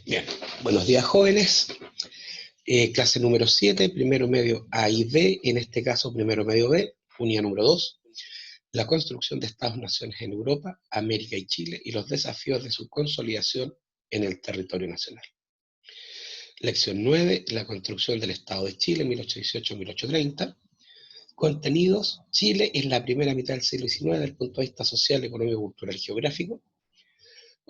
Bien, buenos días jóvenes. Clase número 7, primero medio A y B, en este caso primero medio B, unidad número 2, la construcción de Estados-naciones en Europa, América y Chile y los desafíos de su consolidación en el territorio nacional. Lección 9, la construcción del Estado de Chile, 1818-1830. Contenidos, Chile en la primera mitad del siglo XIX desde el punto de vista social, económico, cultural y geográfico.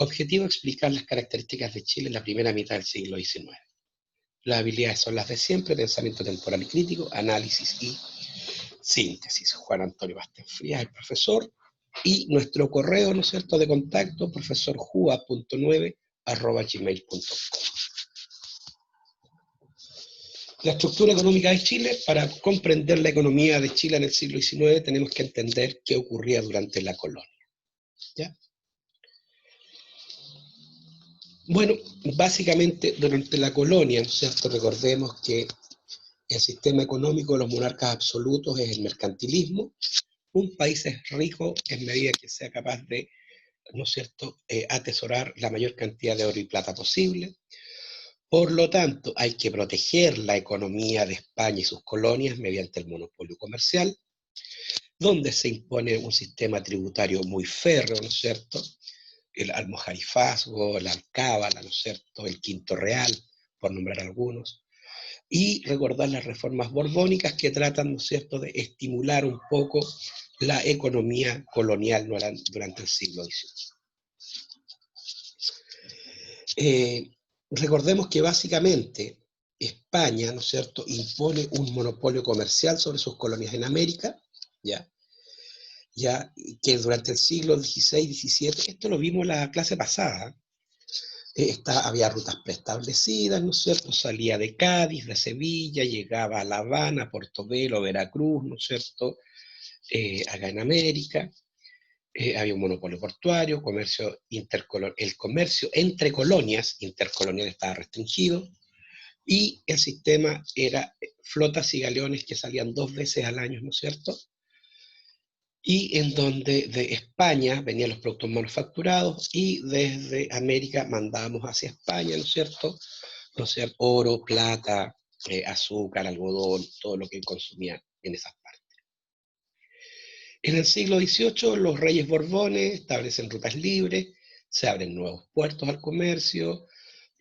Objetivo, explicar las características de Chile en la primera mitad del siglo XIX. Las habilidades son las de siempre: pensamiento temporal y crítico, análisis y síntesis. Juan Antonio Vázquez Frías, el profesor, y nuestro correo, ¿no es cierto?, de contacto, profesorjua.9@gmail.com. La estructura económica de Chile. Para comprender la economía de Chile en el siglo XIX tenemos que entender qué ocurría durante la colonia, ¿ya? Bueno, básicamente durante la colonia, ¿no es cierto?, recordemos que el sistema económico de los monarcas absolutos es el mercantilismo. Un país es rico en medida que sea capaz de, ¿no es cierto?, atesorar la mayor cantidad de oro y plata posible. Por lo tanto, hay que proteger la economía de España y sus colonias mediante el monopolio comercial, donde se impone un sistema tributario muy férreo, ¿no es cierto?, el almojarifazgo, la alcábala, ¿no es cierto?, el quinto real, por nombrar algunos. Y recordar las reformas borbónicas que tratan, ¿no es cierto?, de estimular un poco la economía colonial durante el siglo XVIII. Recordemos que básicamente España, ¿no es cierto?, impone un monopolio comercial sobre sus colonias en América, ¿ya? Que durante el siglo XVI-XVII, esto lo vimos la clase pasada, había rutas preestablecidas, ¿no es cierto?, salía de Cádiz, de Sevilla, llegaba a La Habana, Portobelo, Veracruz, ¿no es cierto?, acá en América. Había un monopolio portuario, el comercio entre colonias intercolonial estaba restringido, y el sistema era flotas y galeones que salían 2 veces al año, ¿no es cierto?, y en donde de España venían los productos manufacturados y desde América mandábamos hacia España, ¿no es cierto?, oro, plata, azúcar, algodón, todo lo que consumían en esas partes. En el siglo XVIII los reyes Borbones establecen rutas libres, se abren nuevos puertos al comercio,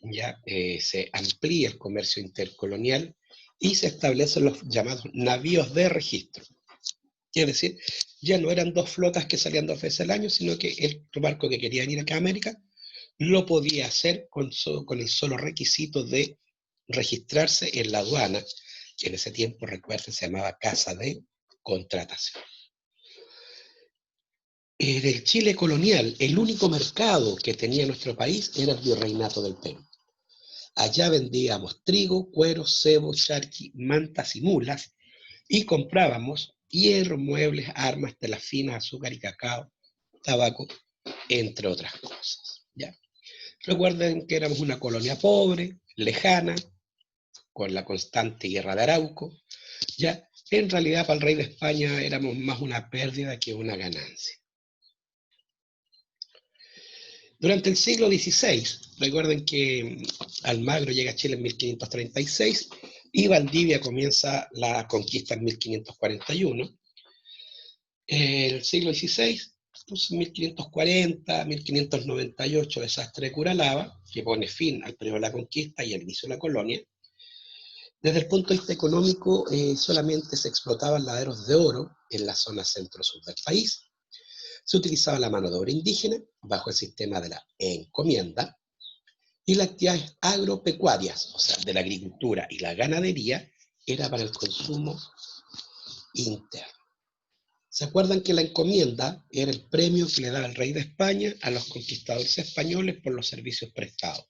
se amplía el comercio intercolonial y se establecen los llamados navíos de registro. Quiere decir, ya no eran 2 flotas que salían 2 veces al año, sino que el barco que quería venir acá a América lo podía hacer con el solo requisito de registrarse en la aduana, que en ese tiempo, recuerden, se llamaba Casa de Contratación. En el Chile colonial, el único mercado que tenía nuestro país era el Virreinato del Perú. Allá vendíamos trigo, cuero, cebo, charqui, mantas y mulas, y comprábamos hierro, muebles, armas, telas finas, azúcar y cacao, tabaco, entre otras cosas, ¿ya? Recuerden que éramos una colonia pobre, lejana, con la constante guerra de Arauco, ¿ya? En realidad, para el rey de España éramos más una pérdida que una ganancia. Durante el siglo XVI, recuerden que Almagro llega a Chile en 1536 y Valdivia comienza la conquista en 1541. El siglo XVI, pues 1540, 1598, desastre de Curalaba, que pone fin al periodo de la conquista y al inicio de la colonia. Desde el punto de vista económico, solamente se explotaban laderos de oro en la zona centro-sur del país. Se utilizaba la mano de obra indígena bajo el sistema de la encomienda, y las actividades agropecuarias, o sea, de la agricultura y la ganadería, era para el consumo interno. ¿Se acuerdan que la encomienda era el premio que le daba el rey de España a los conquistadores españoles por los servicios prestados?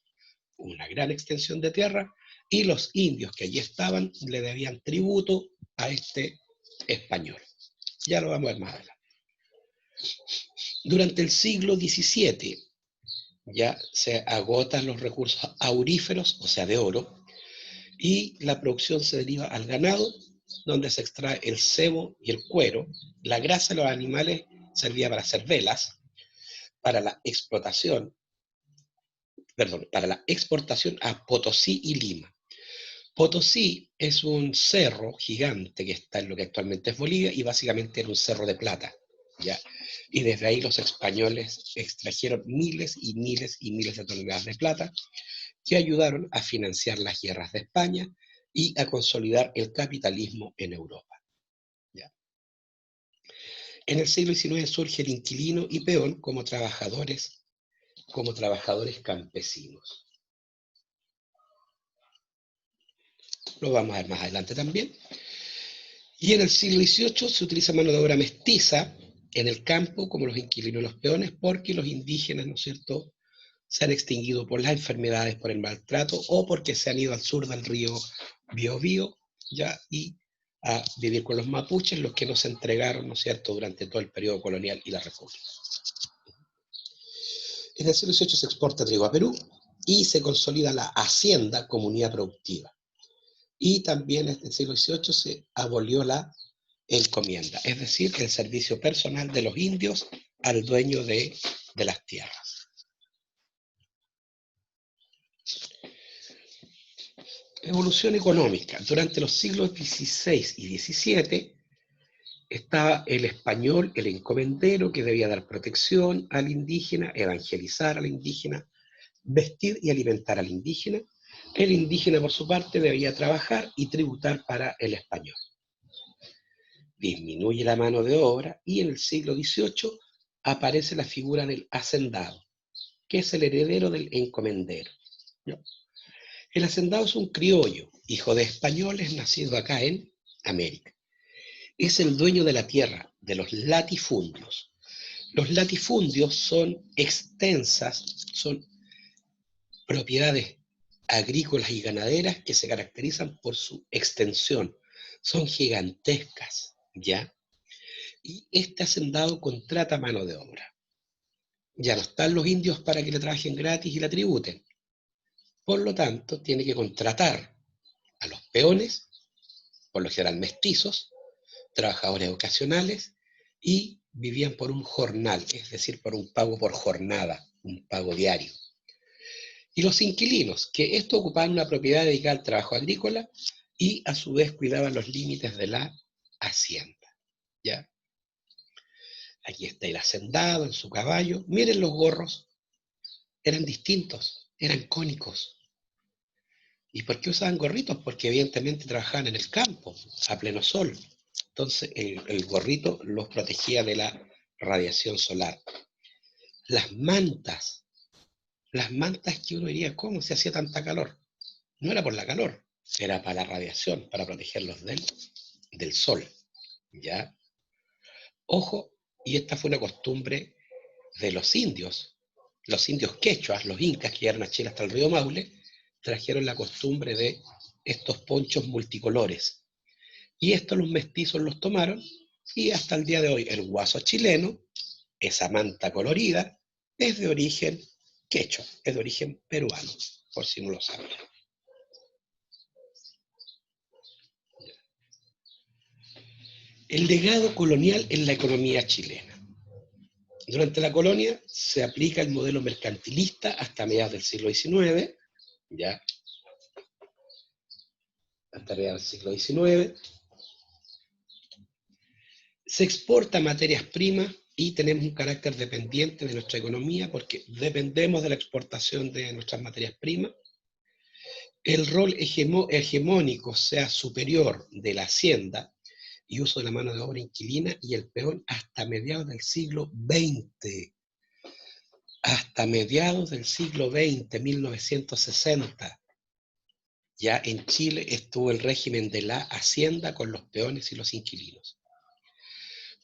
Una gran extensión de tierra, y los indios que allí estaban le debían tributo a este español. Ya lo vamos a ver más adelante. Durante el siglo XVII ya se agotan los recursos auríferos, o sea, de oro, y la producción se deriva al ganado, donde se extrae el sebo y el cuero. La grasa de los animales servía para hacer velas, para la explotación para la exportación a Potosí y Lima. Potosí es un cerro gigante que está en lo que actualmente es Bolivia y básicamente era un cerro de plata, ¿ya? Y desde ahí los españoles extrajeron miles y miles y miles de toneladas de plata que ayudaron a financiar las guerras de España y a consolidar el capitalismo en Europa, ¿ya? En el siglo XIX surge el inquilino y peón como trabajadores campesinos. Lo vamos a ver más adelante también. Y en el siglo XVIII se utiliza mano de obra mestiza en el campo, como los inquilinos y los peones, porque los indígenas, ¿no es cierto?, se han extinguido por las enfermedades, por el maltrato, o porque se han ido al sur del río Biobío, ¿ya?, y a vivir con los mapuches, los que nos entregaron, ¿no es cierto?, durante todo el periodo colonial y la república. En el siglo XVIII se exporta trigo a Perú y se consolida la hacienda como unidad productiva. Y también en el siglo XVIII se abolió la encomienda, es decir, el servicio personal de los indios al dueño de las tierras. Evolución económica. Durante los siglos XVI y XVII estaba el español, el encomendero, que debía dar protección al indígena, evangelizar al indígena, vestir y alimentar al indígena. El indígena, por su parte, debía trabajar y tributar para el español. Disminuye la mano de obra y en el siglo XVIII aparece la figura del hacendado, que es el heredero del encomendero, ¿no? El hacendado es un criollo, hijo de españoles, nacido acá en América. Es el dueño de la tierra, de los latifundios. Los latifundios son extensas, son propiedades agrícolas y ganaderas que se caracterizan por su extensión. Son gigantescas, ¿ya? Y este hacendado contrata mano de obra. Ya no están los indios para que le trabajen gratis y la tributen. Por lo tanto, tiene que contratar a los peones, por lo general mestizos, trabajadores ocasionales, y vivían por un jornal, es decir, por un pago por jornada, un pago diario. Y los inquilinos, que esto ocupaban una propiedad dedicada al trabajo agrícola y a su vez cuidaban los límites de la hacienda, ¿ya? Aquí está el hacendado en su caballo. Miren los gorros, eran distintos, eran cónicos. ¿Y por qué usaban gorritos? Porque evidentemente trabajaban en el campo, a pleno sol. Entonces el gorrito los protegía de la radiación solar. Las mantas que uno diría, ¿cómo se hacía tanta calor? No era por la calor, era para la radiación, para protegerlos del sol, ¿ya? Ojo, y esta fue una costumbre de los indios quechuas, los incas que llegaron a Chile hasta el río Maule, trajeron la costumbre de estos ponchos multicolores. Y estos los mestizos los tomaron y hasta el día de hoy el guaso chileno, esa manta colorida, es de origen quechua, es de origen peruano, por si no lo sabían. El legado colonial en la economía chilena. Durante la colonia se aplica el modelo mercantilista hasta mediados del siglo XIX, ¿ya? Hasta mediados del siglo XIX. Se exporta materias primas y tenemos un carácter dependiente de nuestra economía porque dependemos de la exportación de nuestras materias primas. El rol hegemónico, sea superior, de la hacienda y uso de la mano de obra inquilina y el peón hasta mediados del siglo XX. Hasta mediados del siglo XX, 1960. Ya en Chile estuvo el régimen de la hacienda con los peones y los inquilinos.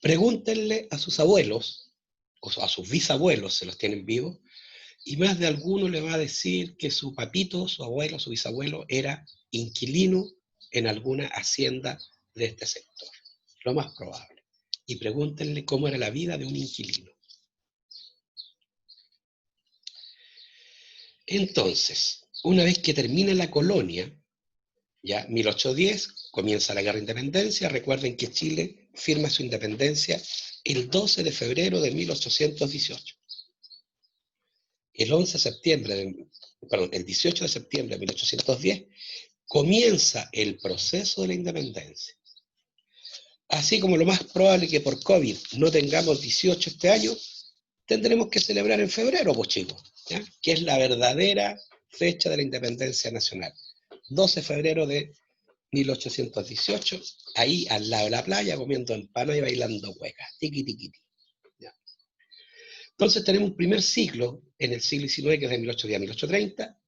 Pregúntenle a sus abuelos, o a sus bisabuelos, se los tienen vivos, y más de alguno le va a decir que su papito, su abuelo, su bisabuelo era inquilino en alguna hacienda de este sector. Lo más probable. Y pregúntenle cómo era la vida de un inquilino. Entonces, una vez que termina la colonia, ya 1810, comienza la Guerra de Independencia. Recuerden que Chile firma su independencia el 12 de febrero de 1818. El 11 de septiembre perdón, el 18 de septiembre de 1810, comienza el proceso de la independencia. Así como lo más probable que por COVID no tengamos 18 este año, tendremos que celebrar en febrero, pues chicos, ¿ya? Que es la verdadera fecha de la independencia nacional. 12 de febrero de 1818, ahí al lado de la playa, comiendo empanadas y bailando cuecas. Tiqui, tiqui, tiqui. ¿Ya? Entonces tenemos un primer ciclo en el siglo XIX, que es de 1810 a 1830,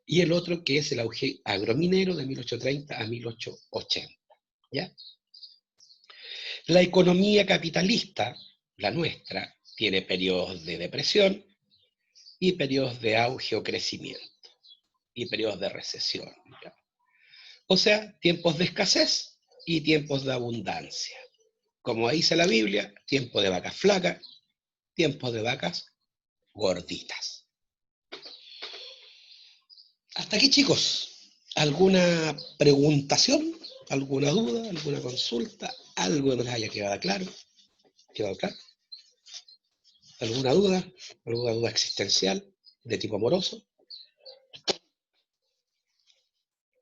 y el otro que es el auge agrominero de 1830 a 1880. ¿Ya? La economía capitalista, la nuestra, tiene periodos de depresión y periodos de auge o crecimiento, y periodos de recesión. ¿Ya? O sea, tiempos de escasez y tiempos de abundancia. Como dice la Biblia, tiempo de vacas flacas, tiempos de vacas gorditas. Hasta aquí, chicos. ¿Alguna preguntación? ¿Alguna duda? ¿Alguna consulta? ¿Algo que no les haya quedado claro? ¿Quedado claro? ¿Alguna duda? ¿Alguna duda existencial de tipo amoroso?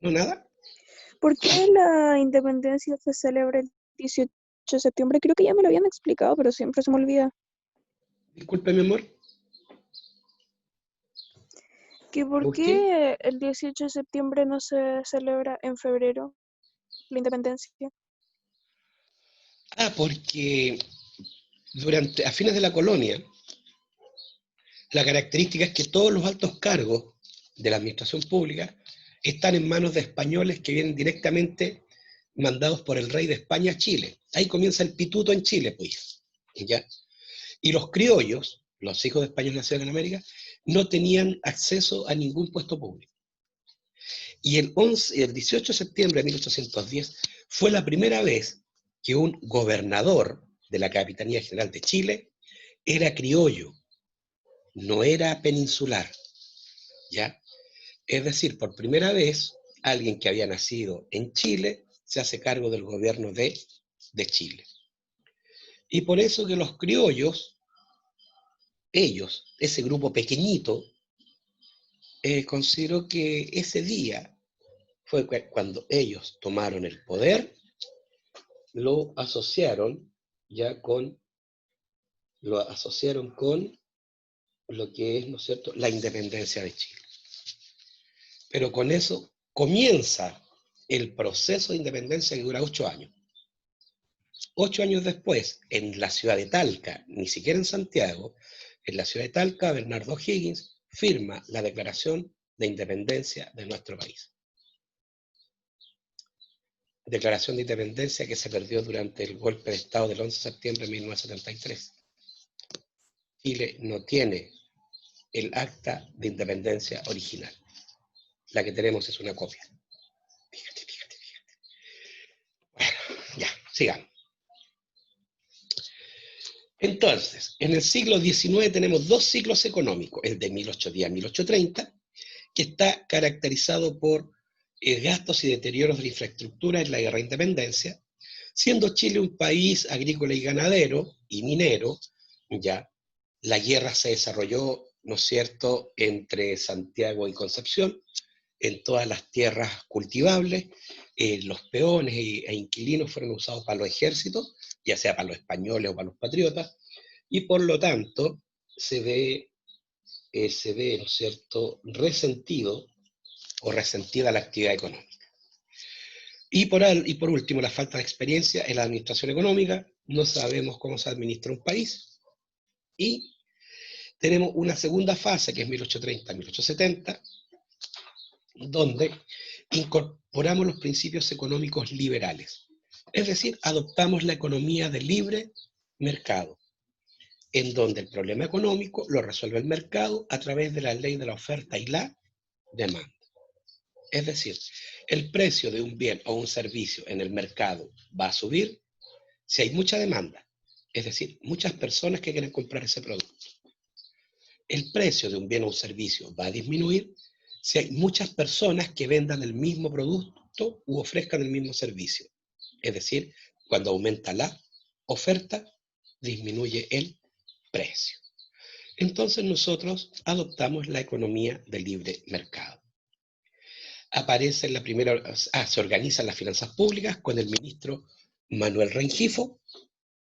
¿No nada? ¿Por qué la independencia se celebra el 18 de septiembre? Creo que ya me lo habían explicado, pero siempre se me olvida. Disculpe, mi amor. ¿Que por ¿Por qué? qué el 18 de septiembre no se celebra en febrero la independencia? Porque a fines de la colonia, la característica es que todos los altos cargos de la administración pública están en manos de españoles que vienen directamente mandados por el rey de España a Chile. Ahí comienza el pituto en Chile, pues. ¿Ya? Y los criollos, los hijos de españoles nacidos en América, no tenían acceso a ningún puesto público. Y el 18 de septiembre de 1810 fue la primera vez que un gobernador de la Capitanía General de Chile era criollo, no era peninsular, ¿ya? Es decir, por primera vez, alguien que había nacido en Chile se hace cargo del gobierno de Chile. Y por eso que los criollos, ellos, ese grupo pequeñito, consideró que ese día fue cuando ellos tomaron el poder, lo asociaron ya con, lo asociaron con lo que es, ¿no es cierto?, la independencia de Chile. Pero con eso comienza el proceso de independencia que dura 8 años. 8 años después, en la ciudad de Talca, ni siquiera en Santiago, en la ciudad de Talca, Bernardo O'Higgins firma la Declaración de Independencia de nuestro país. Declaración de Independencia que se perdió durante el golpe de Estado del 11 de septiembre de 1973. Chile no tiene el acta de independencia original. La que tenemos es una copia. Fíjate. Bueno, ya, sigamos. Entonces, en el siglo XIX tenemos dos ciclos económicos, el de 1810 a 1830, que está caracterizado por gastos y deterioros de la infraestructura en la guerra de independencia, siendo Chile un país agrícola y ganadero y minero. Ya la guerra se desarrolló, ¿no es cierto?, entre Santiago y Concepción, en todas las tierras cultivables. Los peones e inquilinos fueron usados para los ejércitos, ya sea para los españoles o para los patriotas, y por lo tanto se ve, ¿no es cierto?, resentido o resentida la actividad económica. Y por último, la falta de experiencia en la administración económica. No sabemos cómo se administra un país. Y tenemos una segunda fase, que es 1830-1870, donde incorporamos los principios económicos liberales. Es decir, adoptamos la economía de libre mercado, en donde el problema económico lo resuelve el mercado a través de la ley de la oferta y la demanda. Es decir, el precio de un bien o un servicio en el mercado va a subir si hay mucha demanda, es decir, muchas personas que quieren comprar ese producto. El precio de un bien o un servicio va a disminuir si hay muchas personas que vendan el mismo producto u ofrezcan el mismo servicio. Es decir, cuando aumenta la oferta, disminuye el precio. Entonces nosotros adoptamos la economía de libre mercado. Aparece en la primera, se organizan las finanzas públicas con el ministro Manuel Rengifo.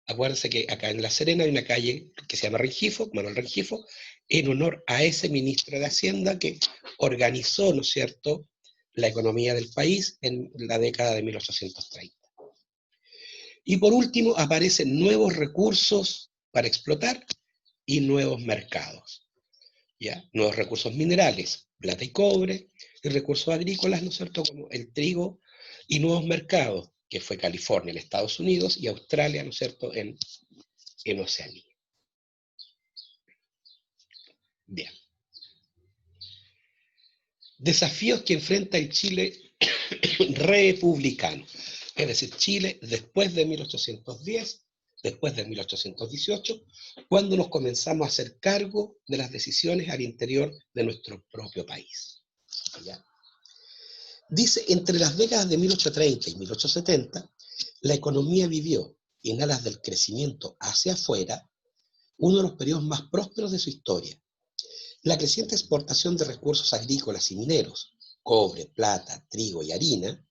Acuérdense que acá en La Serena hay una calle que se llama Rengifo, Manuel Rengifo, en honor a ese ministro de Hacienda que organizó, ¿no es cierto?, la economía del país en la década de 1830. Y por último, aparecen nuevos recursos para explotar y nuevos mercados, ¿ya? Nuevos recursos minerales, plata y cobre, y recursos agrícolas, ¿no es cierto?, como el trigo, y nuevos mercados, que fue California en Estados Unidos y Australia, ¿no es cierto?, en Oceanía. Bien. Desafíos que enfrenta el Chile republicano, es decir, Chile después de 1810, después de 1818, cuando nos comenzamos a hacer cargo de las decisiones al interior de nuestro propio país. ¿Ya? Dice, entre las décadas de 1830 y 1870, la economía vivió, en alas del crecimiento hacia afuera, uno de los periodos más prósperos de su historia. La creciente exportación de recursos agrícolas y mineros, cobre, plata, trigo y harina,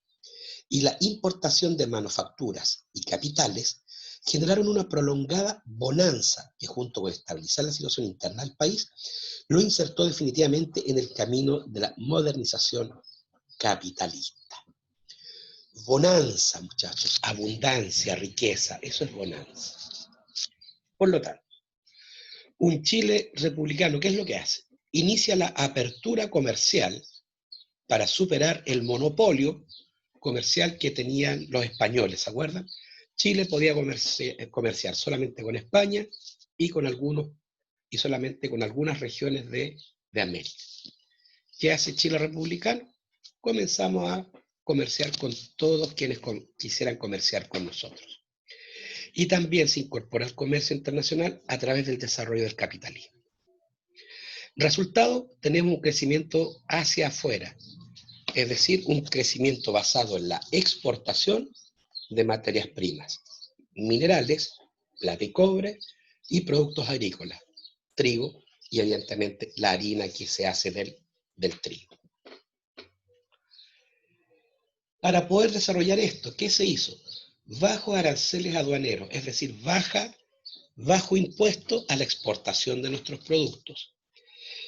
y la importación de manufacturas y capitales generaron una prolongada bonanza que, junto con estabilizar la situación interna del país, lo insertó definitivamente en el camino de la modernización capitalista. Bonanza, muchachos, abundancia, riqueza, eso es bonanza. Por lo tanto, un Chile republicano, ¿qué es lo que hace? Inicia la apertura comercial para superar el monopolio comercial que tenían los españoles, ¿se acuerdan? Chile podía comerciar solamente con España y con algunos, y solamente con algunas regiones de América. ¿Qué hace Chile republicano? Comenzamos a comerciar con todos quienes quisieran comerciar con nosotros. Y también se incorpora el comercio internacional a través del desarrollo del capitalismo. Resultado, tenemos un crecimiento hacia afuera, es decir, un crecimiento basado en la exportación de materias primas, minerales, plata y cobre, y productos agrícolas, trigo y evidentemente la harina que se hace del trigo. Para poder desarrollar esto, ¿qué se hizo? Bajos aranceles aduaneros, es decir, bajo impuesto a la exportación de nuestros productos.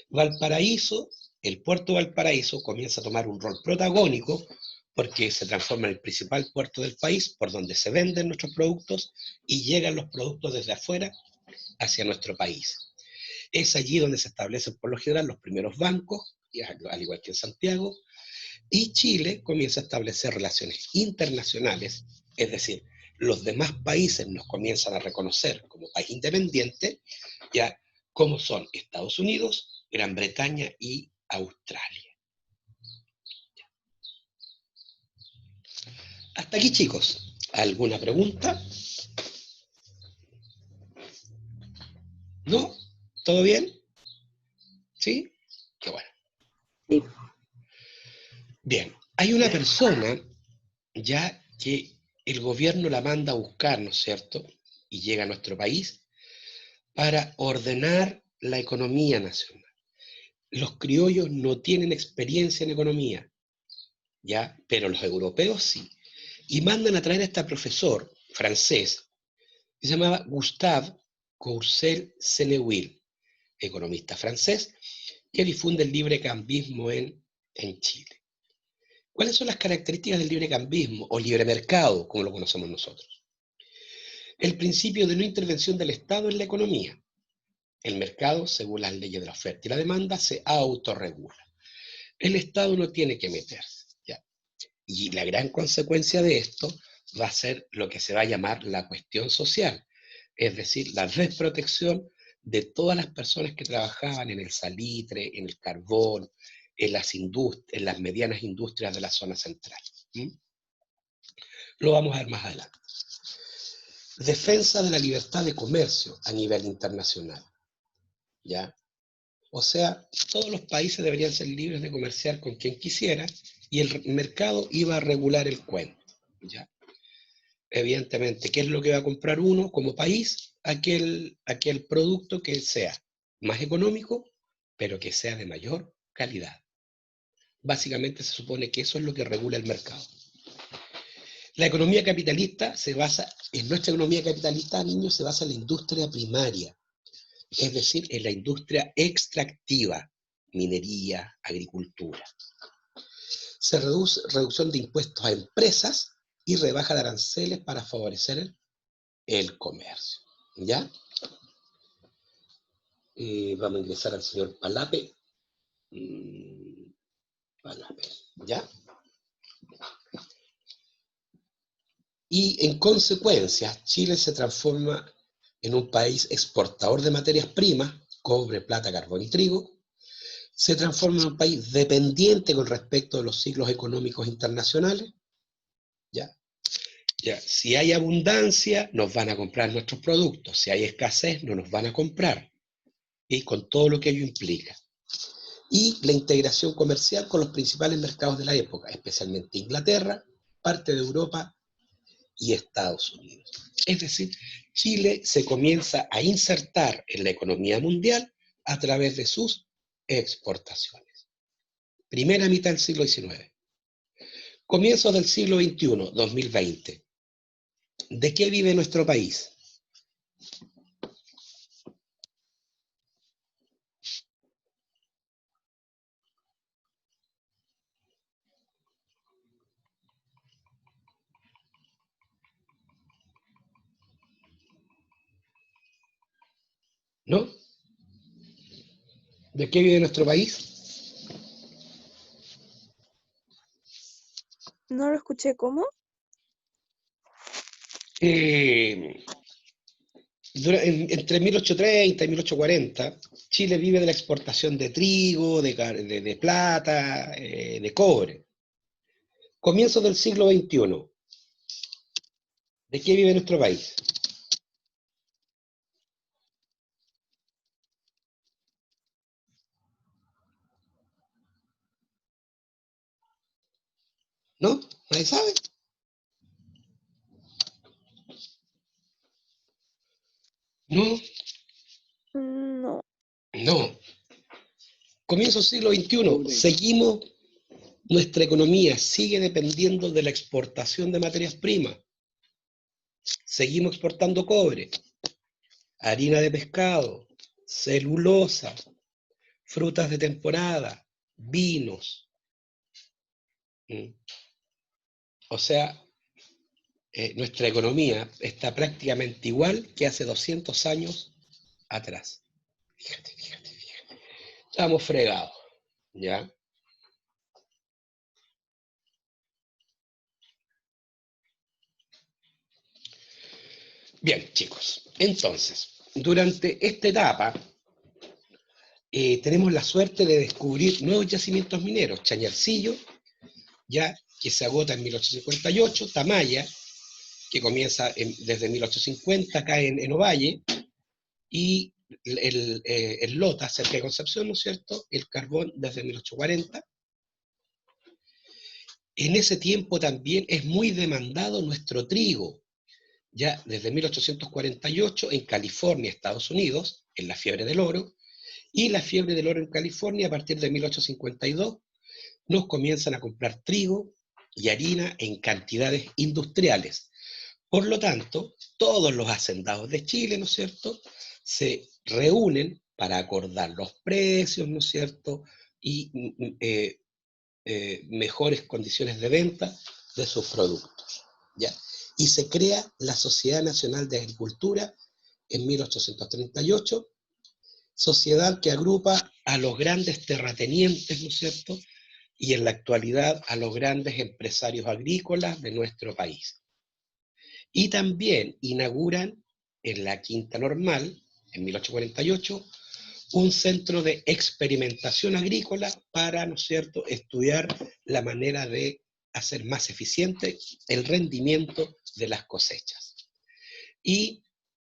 Valparaíso, el puerto de Valparaíso comienza a tomar un rol protagónico porque se transforma en el principal puerto del país por donde se venden nuestros productos y llegan los productos desde afuera hacia nuestro país. Es allí donde se establecen por lo general los primeros bancos, al igual que en Santiago, y Chile comienza a establecer relaciones internacionales, es decir, los demás países nos comienzan a reconocer como país independiente, ya como son Estados Unidos, Gran Bretaña y Australia. Hasta aquí, chicos. ¿Alguna pregunta? ¿No? ¿Todo bien? ¿Sí? Qué bueno. Sí. Bien, hay una persona ya que el gobierno la manda a buscar, ¿no es cierto? Y llega a nuestro país para ordenar la economía nacional. Los criollos no tienen experiencia en economía, ¿ya? Pero los europeos sí. Y mandan a traer a este profesor francés, que se llamaba Gustave Courcelles-Senneville, economista francés, que difunde el librecambismo en Chile. ¿Cuáles son las características del librecambismo o libre mercado, como lo conocemos nosotros? El principio de no intervención del Estado en la economía. El mercado, según las leyes de la oferta y la demanda, se autorregula. El Estado no tiene que meterse, ¿ya? Y la gran consecuencia de esto va a ser lo que se va a llamar la cuestión social, es decir, la desprotección de todas las personas que trabajaban en el salitre, en el carbón, en las medianas industrias de la zona central. Lo vamos a ver más adelante. Defensa de la libertad de comercio a nivel internacional, ¿ya? O sea, todos los países deberían ser libres de comerciar con quien quisiera y el mercado iba a regular el cuento, ¿ya? Evidentemente, ¿qué es lo que va a comprar uno como país? Aquel producto que sea más económico, pero que sea de mayor calidad. Básicamente se supone que eso es lo que regula el mercado. La economía capitalista se basa, en nuestra economía capitalista, niños, se basa en la industria primaria, es decir, en la industria extractiva, minería, agricultura. Se reduce reducción de impuestos a empresas y rebaja de aranceles para favorecer el comercio. ¿Ya? Vamos a ingresar al señor Palape. Palape, ¿ya? Y en consecuencia, Chile se transforma en un país exportador de materias primas, cobre, plata, carbón y trigo. Se transforma en un país dependiente con respecto a los ciclos económicos internacionales. ¿Ya? Ya, si hay abundancia, nos van a comprar nuestros productos. Si hay escasez, no nos van a comprar. Y con todo lo que ello implica. Y la integración comercial con los principales mercados de la época, especialmente Inglaterra, parte de Europa y Estados Unidos. Es decir, Chile se comienza a insertar en la economía mundial a través de sus exportaciones. Primera mitad del siglo XIX. Comienzos del siglo XXI, 2020. ¿De qué vive nuestro país? ¿No? ¿De qué vive nuestro país? No lo escuché, ¿cómo? Entre 1830 y 1840, Chile vive de la exportación de trigo, de plata, de cobre. Comienzos del siglo XXI. ¿De qué vive nuestro país? ¿No? ¿Nadie sabe? No, No. no. Comienzo del siglo XXI. Seguimos, nuestra economía sigue dependiendo de la exportación de materias primas. Seguimos exportando cobre, harina de pescado, celulosa, frutas de temporada, vinos. O sea, nuestra economía está prácticamente igual que hace 200 años atrás. Fíjate. Estamos fregados, ¿ya? Bien, chicos. Entonces, durante esta etapa, tenemos la suerte de descubrir nuevos yacimientos mineros. Chañarcillo, ya, que se agota en 1858, Tamaya, que comienza desde 1850, cae en Ovalle, y el Lota, cerca de Concepción, ¿no es cierto?, el carbón desde 1840. En ese tiempo también es muy demandado nuestro trigo, ya desde 1848 en California, Estados Unidos, en la fiebre del oro, y la fiebre del oro en California a partir de 1852 nos comienzan a comprar trigo y harina en cantidades industriales. Por lo tanto, todos los hacendados de Chile, ¿no es cierto?, se reúnen para acordar los precios, ¿no es cierto?, y mejores condiciones de venta de sus productos. ¿Ya? Y se crea la Sociedad Nacional de Agricultura en 1838, sociedad que agrupa a los grandes terratenientes, ¿no es cierto?, y en la actualidad a los grandes empresarios agrícolas de nuestro país. Y también inauguran en la Quinta Normal, en 1848, un centro de experimentación agrícola para, ¿no es cierto?, estudiar la manera de hacer más eficiente el rendimiento de las cosechas. Y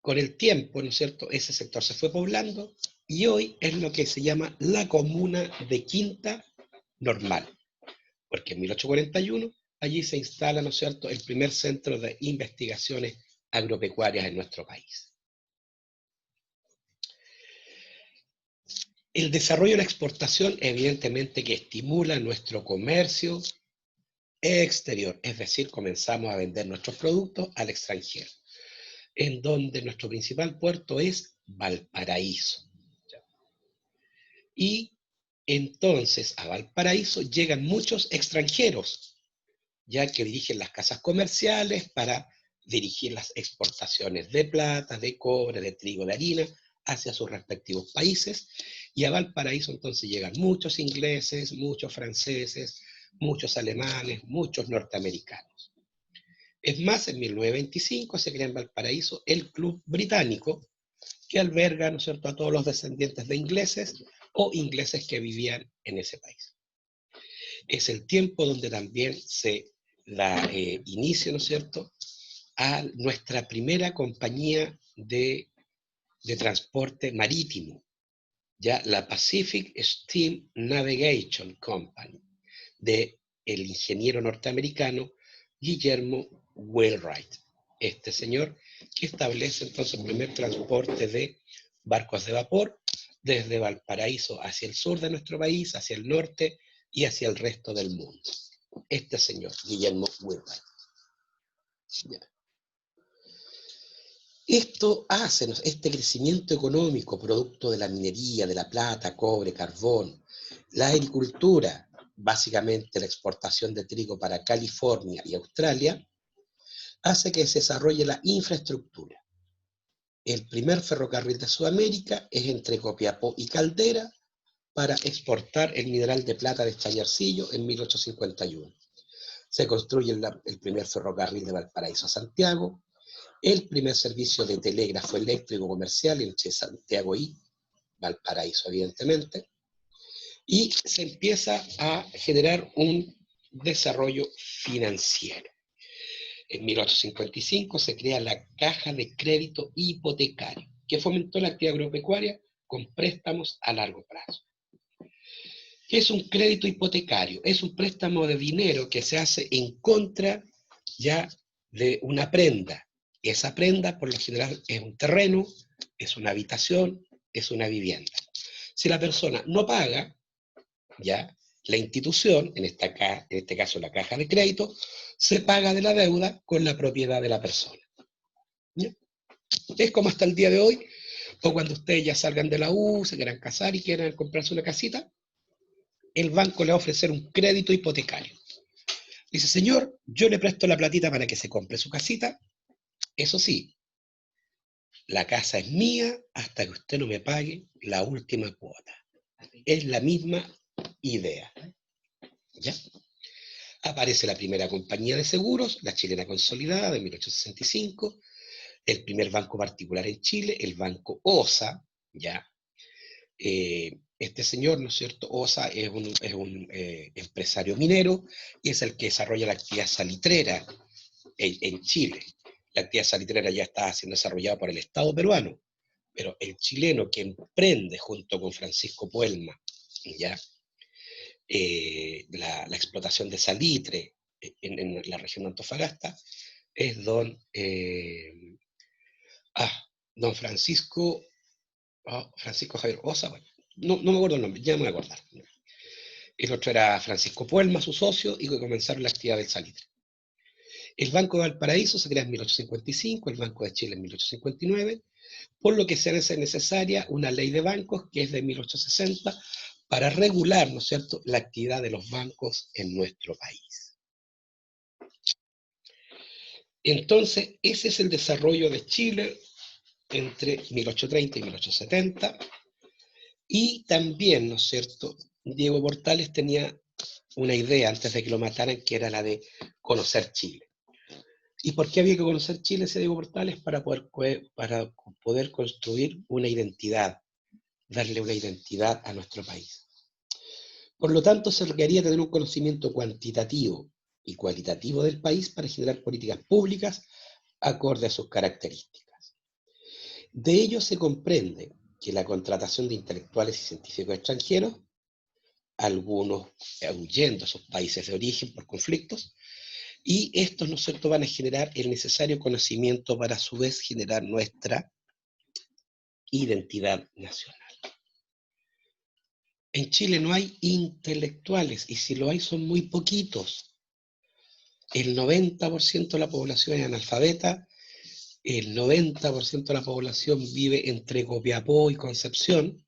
con el tiempo, ¿no es cierto?, ese sector se fue poblando y hoy es lo que se llama la comuna de Quinta Normal, porque en 1841 allí se instala, ¿no es cierto?, el primer centro de investigaciones agropecuarias en nuestro país. El desarrollo de la exportación, evidentemente, que estimula nuestro comercio exterior, es decir, comenzamos a vender nuestros productos al extranjero, en donde nuestro principal puerto es Valparaíso. Y entonces a Valparaíso llegan muchos extranjeros, ya que dirigen las casas comerciales para dirigir las exportaciones de plata, de cobre, de trigo, de harina, hacia sus respectivos países, y a Valparaíso entonces llegan muchos ingleses, muchos franceses, muchos alemanes, muchos norteamericanos. Es más, en 1925 se crea en Valparaíso el Club Británico, que alberga, ¿no es cierto?, a todos los descendientes de ingleses o ingleses que vivían en ese país. Es el tiempo donde también se da inicio, ¿no es cierto?, a nuestra primera compañía de transporte marítimo, ya la Pacific Steam Navigation Company, de el ingeniero norteamericano Guillermo Wheelwright. Este señor que establece entonces el primer transporte de barcos de vapor desde Valparaíso hacia el sur de nuestro país, hacia el norte y hacia el resto del mundo. Este señor, Guillermo Wheelwright. Ya. Esto hace, este crecimiento económico, producto de la minería, de la plata, cobre, carbón, la agricultura, básicamente la exportación de trigo para California y Australia, hace que se desarrolle la infraestructura. El primer ferrocarril de Sudamérica es entre Copiapó y Caldera para exportar el mineral de plata de Chañarcillo en 1851. Se construye el primer ferrocarril de Valparaíso a Santiago, el primer servicio de telégrafo eléctrico comercial entre Santiago y Valparaíso, evidentemente, y se empieza a generar un desarrollo financiero. En 1855 se crea la Caja de Crédito Hipotecario, que fomentó la actividad agropecuaria con préstamos a largo plazo. ¿Qué es un crédito hipotecario? Es un préstamo de dinero que se hace en contra ya de una prenda. Esa prenda, por lo general, es un terreno, es una habitación, es una vivienda. Si la persona no paga, ya la institución, en este caso la caja de crédito, se paga de la deuda con la propiedad de la persona. ¿Ya? Es como hasta el día de hoy, o cuando ustedes ya salgan de la U, se quieran casar y quieran comprarse una casita, el banco le va a ofrecer un crédito hipotecario. Dice, señor, yo le presto la platita para que se compre su casita. Eso sí, la casa es mía hasta que usted no me pague la última cuota. Es la misma idea. ¿Ya? Aparece la primera compañía de seguros, la Chilena Consolidada, de 1865, el primer banco particular en Chile, el Banco OSA, ¿ya? Este señor, ¿no es cierto? OSA es un empresario minero y es el que desarrolla la actividad salitrera en Chile. La actividad salitrera ya está siendo desarrollada por el Estado peruano, pero el chileno que emprende junto con Francisco Puelma, ¿ya? La explotación de salitre en la región de Antofagasta es don Francisco, Francisco Javier Osa, bueno, no me acuerdo el nombre, ya me voy a acordar. El otro era Francisco Puelma, su socio, y que comenzaron la actividad del salitre. El Banco de Valparaíso se crea en 1855, el Banco de Chile en 1859, por lo que se hace necesaria una ley de bancos que es de 1860 para regular, ¿no es cierto?, la actividad de los bancos en nuestro país. Entonces, ese es el desarrollo de Chile entre 1830 y 1870, y también, ¿no es cierto?, Diego Portales tenía una idea antes de que lo mataran, que era la de conocer Chile. ¿Y por qué había que conocer Chile, ese Diego Portales? Para poder construir una identidad, darle una identidad a nuestro país. Por lo tanto, se requería tener un conocimiento cuantitativo y cualitativo del país para generar políticas públicas acorde a sus características. De ello se comprende que la contratación de intelectuales y científicos extranjeros, algunos huyendo a sus países de origen por conflictos, y estos, ¿no es cierto?, van a generar el necesario conocimiento para a su vez generar nuestra identidad nacional. En Chile no hay intelectuales, y si lo hay son muy poquitos. El 90% de la población es analfabeta, el 90% de la población vive entre Copiapó y Concepción,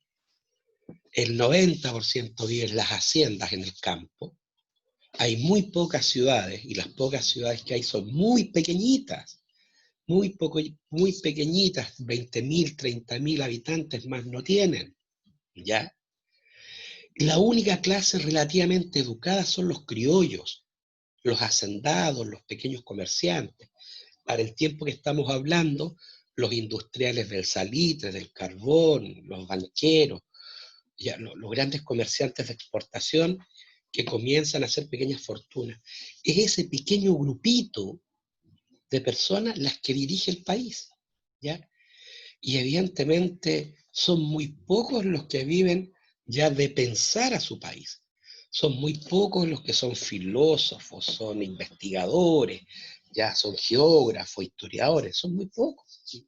el 90% vive en las haciendas, en el campo. Hay muy pocas ciudades, y las pocas ciudades que hay son muy pequeñitas, muy pequeñitas, 20.000, 30.000 habitantes más no tienen, ¿ya? La única clase relativamente educada son los criollos, los hacendados, los pequeños comerciantes. Para el tiempo que estamos hablando, los industriales del salitre, del carbón, los banqueros, ya, los grandes comerciantes de exportación que comienzan a hacer pequeñas fortunas. Es ese pequeño grupito de personas las que dirige el país, ¿ya? Y evidentemente son muy pocos los que viven ya de pensar a su país. Son muy pocos los que son filósofos, son investigadores, ya son geógrafos, historiadores, son muy pocos, ¿sí?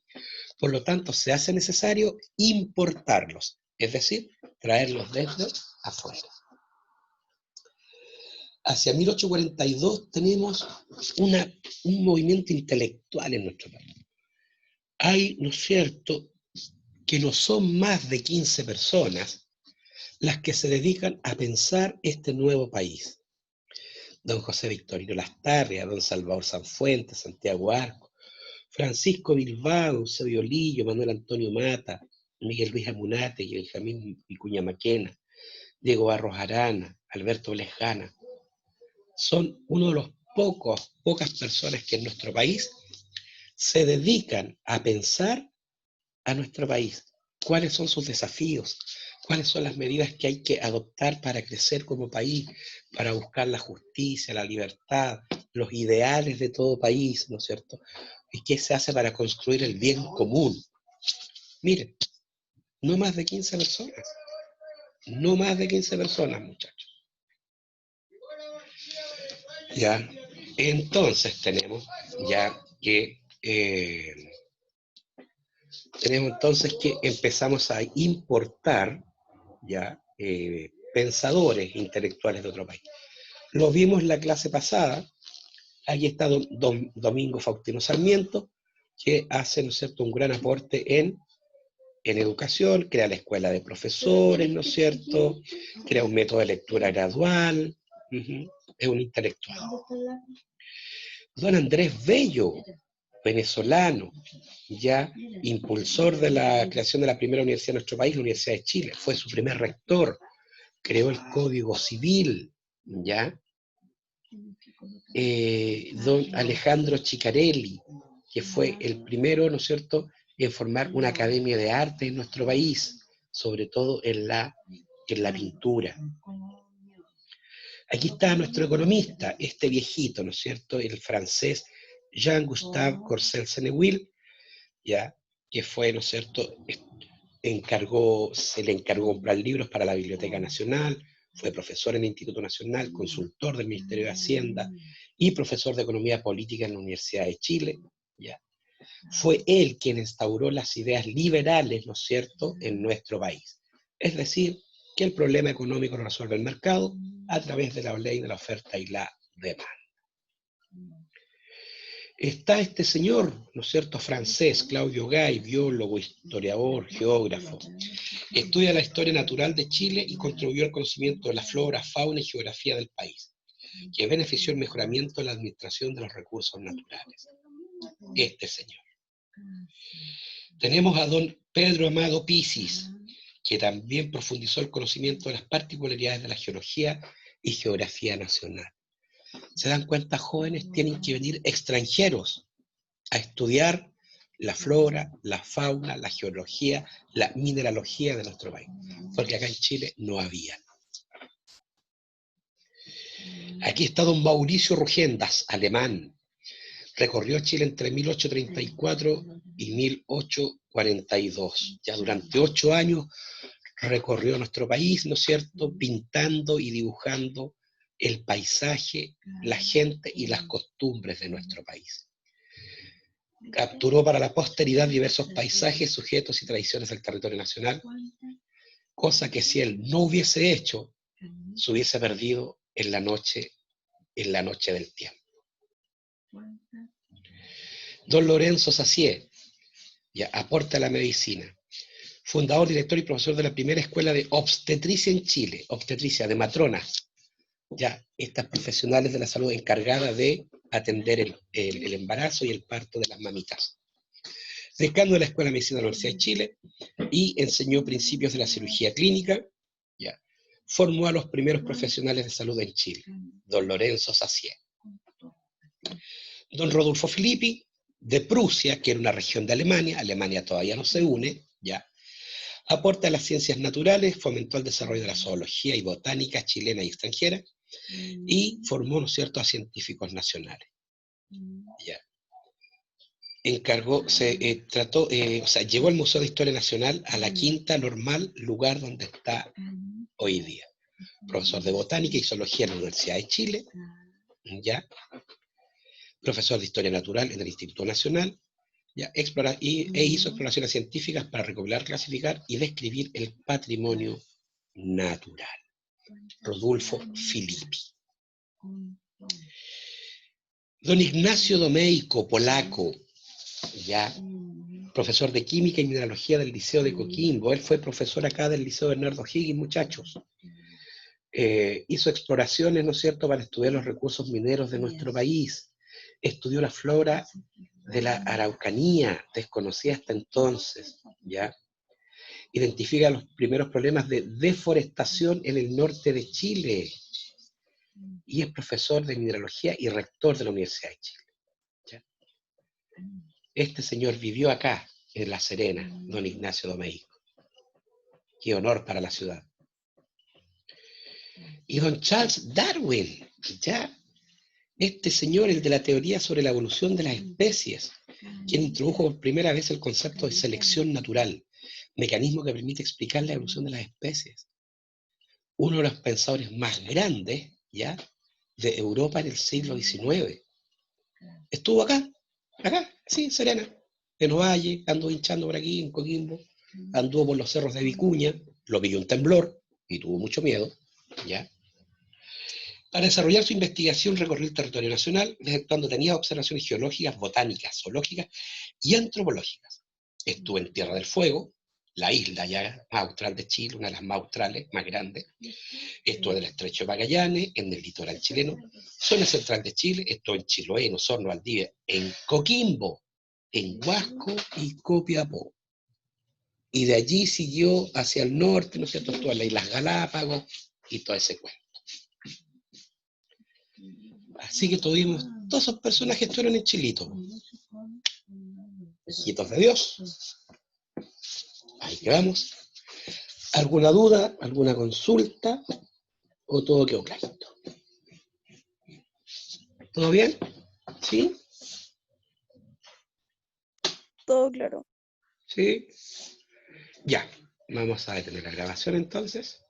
Por lo tanto, se hace necesario importarlos, es decir, traerlos desde afuera. Hacia 1842 tenemos un movimiento intelectual en nuestro país. Hay, ¿no es cierto?, que no son más de 15 personas las que se dedican a pensar este nuevo país. Don José Victorino Lastarria, don Salvador Sanfuentes, Santiago Arco, Francisco Bilbao, Eusebio Lillo, Manuel Antonio Mata, Miguel Luis Amunate y Benjamín Vicuña Maquena, Diego Barros Arana, Alberto Lejana. Son uno de los pocas personas que en nuestro país se dedican a pensar a nuestro país, cuáles son sus desafíos, cuáles son las medidas que hay que adoptar para crecer como país, para buscar la justicia, la libertad, los ideales de todo país, ¿no es cierto? ¿Y qué se hace para construir el bien común? Miren, no más de 15 personas, no más de 15 personas, muchachos. Ya, entonces tenemos ya que empezamos a importar ya pensadores intelectuales de otro país. Lo vimos en la clase pasada. Aquí está don Domingo Faustino Sarmiento, que hace, ¿no es cierto?, un gran aporte en educación, crea la escuela de profesores, ¿no es cierto?, crea un método de lectura gradual, es un intelectual. Don Andrés Bello, venezolano, ya impulsor de la creación de la primera universidad de nuestro país, la Universidad de Chile, fue su primer rector, creó el Código Civil, ¿ya? Don Alejandro Chicarelli, que fue el primero, ¿no es cierto?, en formar una academia de arte en nuestro país, sobre todo en la pintura. Aquí está nuestro economista, este viejito, ¿no es cierto?, el francés Jean-Gustave Courcelles-Senneville, ¿ya?, que fue, ¿no es cierto?, se le encargó comprar libros para la Biblioteca Nacional, fue profesor en el Instituto Nacional, consultor del Ministerio de Hacienda y profesor de Economía Política en la Universidad de Chile, ¿ya? Fue él quien instauró las ideas liberales, ¿no es cierto?, en nuestro país. Es decir, que el problema económico lo resuelve el mercado a través de la ley de la oferta y la demanda. Está este señor, ¿no es cierto?, francés, Claudio Gay, biólogo, historiador, geógrafo. Estudia la historia natural de Chile y contribuyó al conocimiento de la flora, fauna y geografía del país, que benefició el mejoramiento de la administración de los recursos naturales. Este señor. Tenemos a don Pedro Amado Pisis, que también profundizó el conocimiento de las particularidades de la geología y geografía nacional. ¿Se dan cuenta, jóvenes? Tienen que venir extranjeros a estudiar la flora, la fauna, la geología, la mineralogía de nuestro país, porque acá en Chile no había. Aquí está don Mauricio Rugendas, alemán. Recorrió Chile entre 1834 y 1842. Ya durante 8 años recorrió nuestro país, ¿no es cierto?, pintando y dibujando el paisaje, la gente y las costumbres de nuestro país. Capturó para la posteridad diversos paisajes, sujetos y tradiciones del territorio nacional. cosa que si él no hubiese hecho, se hubiese perdido en la noche del tiempo. Don Lorenzo Sacié, ya, aporta a la medicina. Fundador, director y profesor de la primera escuela de obstetricia en Chile, obstetricia de matrona, ya, estas profesionales de la salud encargadas de atender el embarazo y el parto de las mamitas. Decano de la Escuela de Medicina de la Universidad de Chile y enseñó principios de la cirugía clínica, ya. Formó a los primeros profesionales de salud en Chile, don Lorenzo Sacié. Don Rodolfo Filippi, de Prusia, que era una región de Alemania, Alemania todavía no se une, ya. Aporta a las ciencias naturales, fomentó el desarrollo de la zoología y botánica chilena y extranjera, y formó, ¿no es cierto?, a científicos nacionales. Ya. Llevó el Museo de Historia Nacional a la quinta normal, lugar donde está hoy día. Profesor de botánica y zoología en la Universidad de Chile, ya. Profesor de Historia Natural en el Instituto Nacional, ya. Hizo exploraciones científicas para recopilar, clasificar y describir el patrimonio natural. Rodolfo Filippi. Don Ignacio Domeico, polaco, ya, profesor de Química y Mineralogía del Liceo de Coquimbo. Él fue profesor acá del Liceo Bernardo Higgins, muchachos. Hizo exploraciones, ¿no es cierto?, para estudiar los recursos mineros de nuestro país. Estudió la flora de la Araucanía, desconocida hasta entonces, ¿ya? Identifica los primeros problemas de deforestación en el norte de Chile. Y es profesor de mineralogía y rector de la Universidad de Chile, ¿ya? Este señor vivió acá, en La Serena, don Ignacio Domeico. Qué honor para la ciudad. Y don Charles Darwin, ya. Este señor, el de la teoría sobre la evolución de las especies, quien introdujo por primera vez el concepto de selección natural, mecanismo que permite explicar la evolución de las especies. Uno de los pensadores más grandes, ya, de Europa en el siglo XIX. Estuvo acá, sí, Serena, en Ovalle, anduvo hinchando por aquí, en Coquimbo, anduvo por los cerros de Vicuña, lo pilló un temblor y tuvo mucho miedo, ¿ya? Para desarrollar su investigación recorrió el territorio nacional, efectuando detenidas observaciones geológicas, botánicas, zoológicas y antropológicas. Estuvo en Tierra del Fuego, la isla ya más austral de Chile, una de las más australes, más grandes. Estuvo en el Estrecho de Magallanes, en el litoral chileno, zona central de Chile, estuvo en Chiloé, en Osorno, Valdivia, en Coquimbo, en Huasco y Copiapó. Y de allí siguió hacia el norte, ¿no es cierto?, todas las Islas Galápagos y todo ese cuento. Así que tuvimos todos esos personajes que estuvieron en Chilito. Hijitos de Dios. Ahí quedamos. ¿Alguna duda? ¿Alguna consulta? ¿O todo quedó clarito? ¿Todo bien? ¿Sí? Todo claro. ¿Sí? Ya. Vamos a detener la grabación entonces.